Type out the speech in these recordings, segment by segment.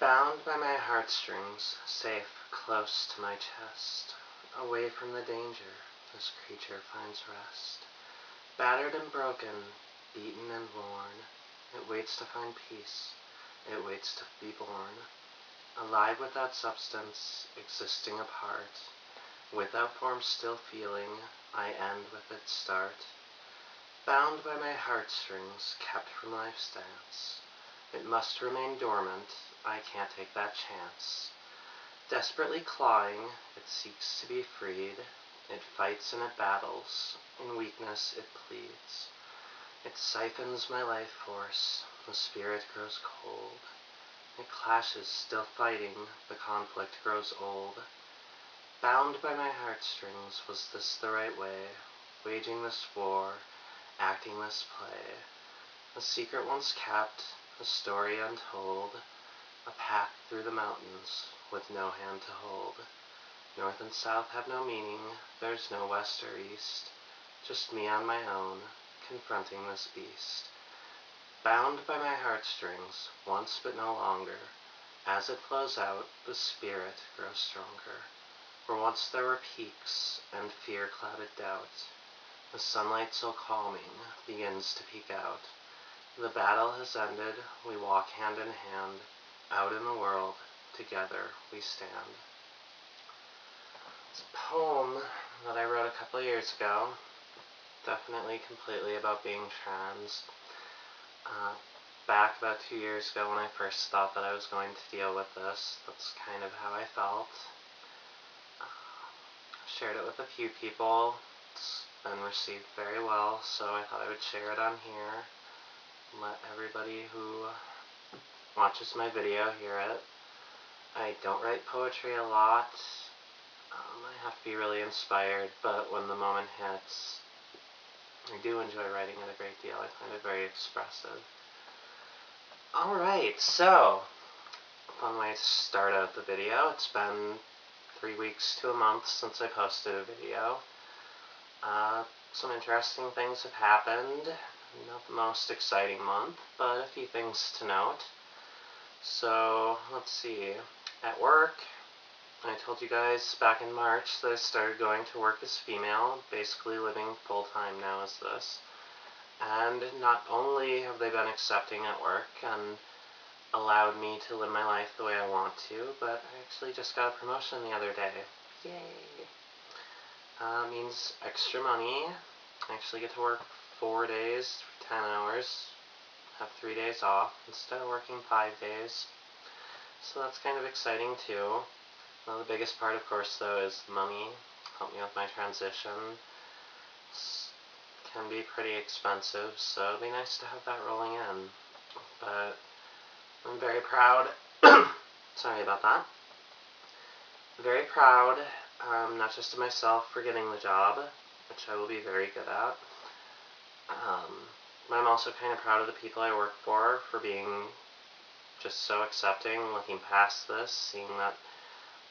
Bound by my heartstrings, safe close to my chest, away from the danger, this creature finds rest. Battered and broken, beaten and worn, it waits to find peace, it waits to be born. Alive without substance, existing apart, without form still feeling, I end with its start. Bound by my heartstrings, kept from life's dance, it must remain dormant, I can't take that chance. Desperately clawing, it seeks to be freed, it fights and it battles, in weakness it pleads. It siphons my life force, the spirit grows cold. It clashes, still fighting, the conflict grows old. Bound by my heartstrings, was this the right way? Waging this war, acting this play. A secret once kept, a story untold, a path through the mountains, with no hand to hold. North and south have no meaning, there's no west or east, just me on my own, confronting this beast. Bound by my heartstrings, once but no longer, as it flows out, the spirit grows stronger. Where once there were peaks, and fear-clouded doubt, the sunlight so calming begins to peek out. The battle has ended, we walk hand in hand, out in the world, together we stand. It's a poem that I wrote a couple of years ago, definitely completely about being trans. Back about 2 years ago when I first thought that I was going to deal with this, that's kind of how I felt. Shared it with a few people, it's been received very well, so I thought I would share it on here, and let everybody who watches my video hear it. I don't write poetry a lot, I have to be really inspired, but when the moment hits, I do enjoy writing it a great deal. I find it very expressive. Alright, so, fun way to start out the video. It's been 3 weeks to a month since I posted a video. Some interesting things have happened. Not the most exciting month, but a few things to note. So, let's see. At work, I told you guys back in March that I started going to work as female, basically living full-time now as this. And not only have they been accepting at work and allowed me to live my life the way I want to, but I actually just got a promotion the other day. Yay! Means extra money. I actually get to work 4 days, 10 hours, have 3 days off instead of working 5 days. So that's kind of exciting too. Well, the biggest part, of course, though, is the money. Help me with my transition. Can be pretty expensive, so it'd be nice to have that rolling in. But I'm very proud. Sorry about that. Very proud, not just of myself for getting the job, which I will be very good at, but I'm also kind of proud of the people I work for being just so accepting, looking past this, seeing that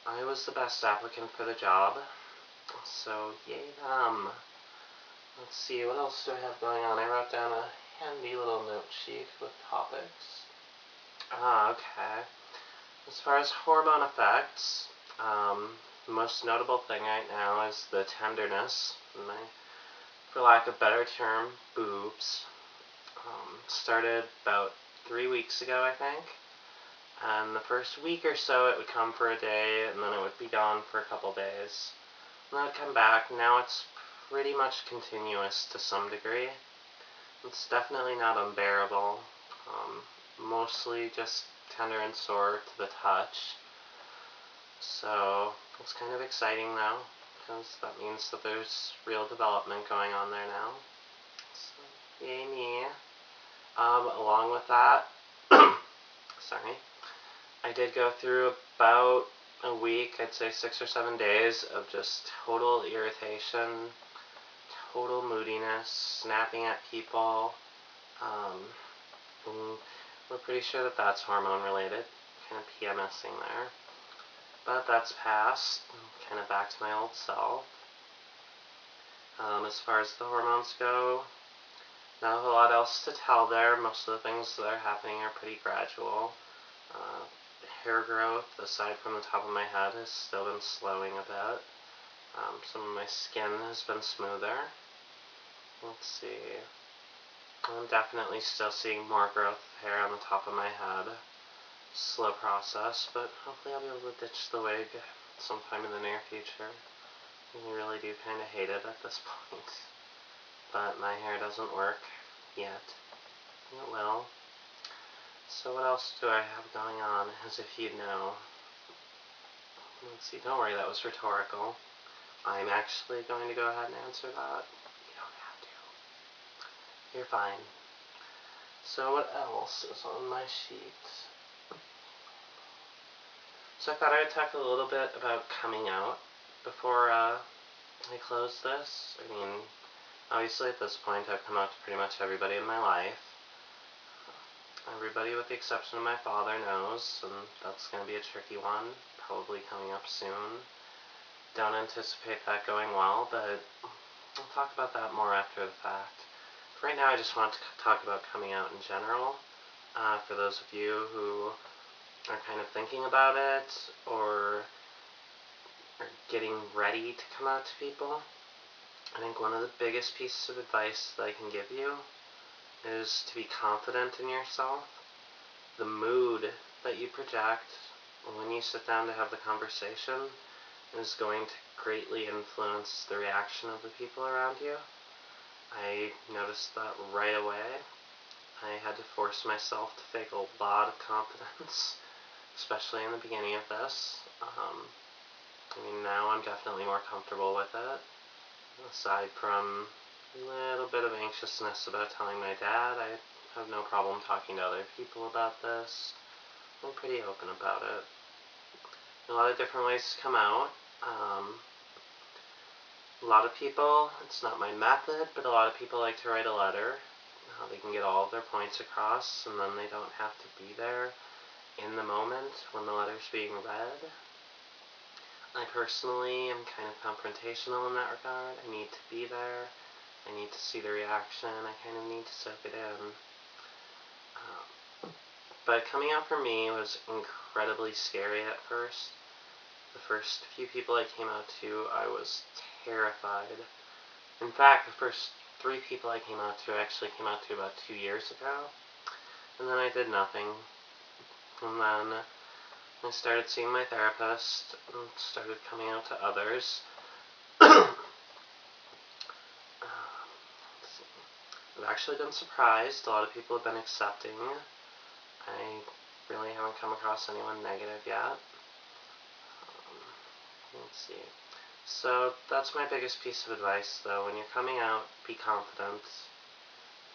I was the best applicant for the job. So, yay them. Let's see, what else do I have going on? I wrote down a handy little note sheet with topics. Okay. As far as hormone effects, the most notable thing right now is the tenderness in my, for lack of a better term, boobs. Started about 3 weeks ago, I think. And the first week or so it would come for a day, and then it would be gone for a couple days. And then it would come back. Now it's pretty much continuous to some degree. It's definitely not unbearable. Mostly just tender and sore to the touch. So it's kind of exciting though, because that means that there's real development going on there now. So, yay me. Along with that, sorry, I did go through about a week, I'd say 6 or 7 days of just total irritation, total moodiness, snapping at people. We're pretty sure that that's hormone related, kind of PMSing there. But that's past, kind of back to my old self. As far as the hormones go, not a whole lot else to tell there. Most of the things that are happening are pretty gradual. hair growth, aside from the top of my head, has still been slowing a bit. Some of my skin has been smoother. Let's see. I'm definitely still seeing more growth of hair on the top of my head. Slow process, but hopefully I'll be able to ditch the wig sometime in the near future. I really do kind of hate it at this point. But my hair doesn't work yet. It will. So what else do I have going on, as if you know? Let's see, don't worry, that was rhetorical. I'm actually going to go ahead and answer that. You don't have to. You're fine. So what else is on my sheet? So I thought I would talk a little bit about coming out before I close this. I mean, obviously at this point I've come out to pretty much everybody in my life. Everybody with the exception of my father knows, and that's going to be a tricky one, probably coming up soon. Don't anticipate that going well, but I'll talk about that more after the fact. For right now, I just want to talk about coming out in general. For those of you who are kind of thinking about it, or are getting ready to come out to people, I think one of the biggest pieces of advice that I can give you is to be confident in yourself. The mood that you project when you sit down to have the conversation is going to greatly influence the reaction of the people around you. I noticed that right away. I had to force myself to fake a lot of confidence, especially in the beginning of this. I mean, now I'm definitely more comfortable with it. Aside from a little bit of anxiousness about telling my dad, I have no problem talking to other people about this. I'm pretty open about it. A lot of different ways to come out. A lot of people, it's not my method, but a lot of people like to write a letter. They can get all of their points across, and then they don't have to be there in the moment when the letter's being read. I personally am kind of confrontational in that regard. I need to be there. I need to see the reaction. I kind of need to soak it in. But coming out for me was incredibly scary at first. The first few people I came out to, I was terrified. In fact, the first 3 people I came out to, I actually came out to about 2 years ago. And then I did nothing. And then I started seeing my therapist and started coming out to others. I've actually been surprised. A lot of people have been accepting. I really haven't come across anyone negative yet. Let's see. So that's my biggest piece of advice, though. When you're coming out, be confident.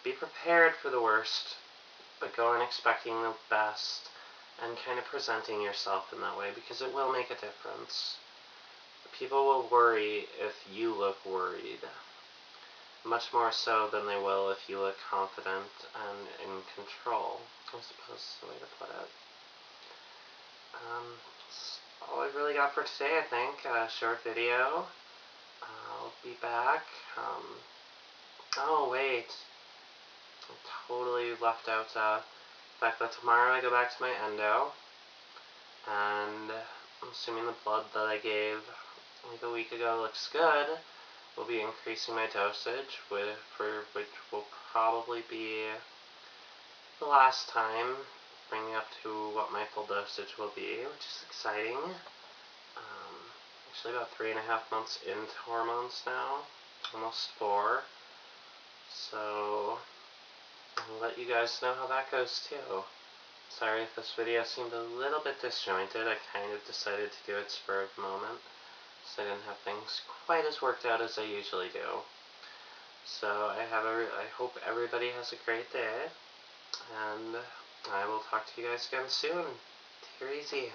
Be prepared for the worst, but go in expecting the best and kind of presenting yourself in that way, because it will make a difference. People will worry if you look worried, much more so than they will if you look confident and in control, I suppose is the way to put it. That's all I've really got for today, I think. A short video. I'll be back. Oh, wait. I totally left out the fact that tomorrow I go back to my endo, and I'm assuming the blood that I gave like a week ago looks good. We'll be increasing my dosage, which will probably be the last time, bringing up to what my full dosage will be, which is exciting. Actually about 3.5 months into hormones now, almost 4. So I'll let you guys know how that goes too. Sorry if this video seemed a little bit disjointed. I kind of decided to do it spur of the moment, so I didn't have things quite as worked out as I usually do. So I hope everybody has a great day, and I will talk to you guys again soon. Take her easy.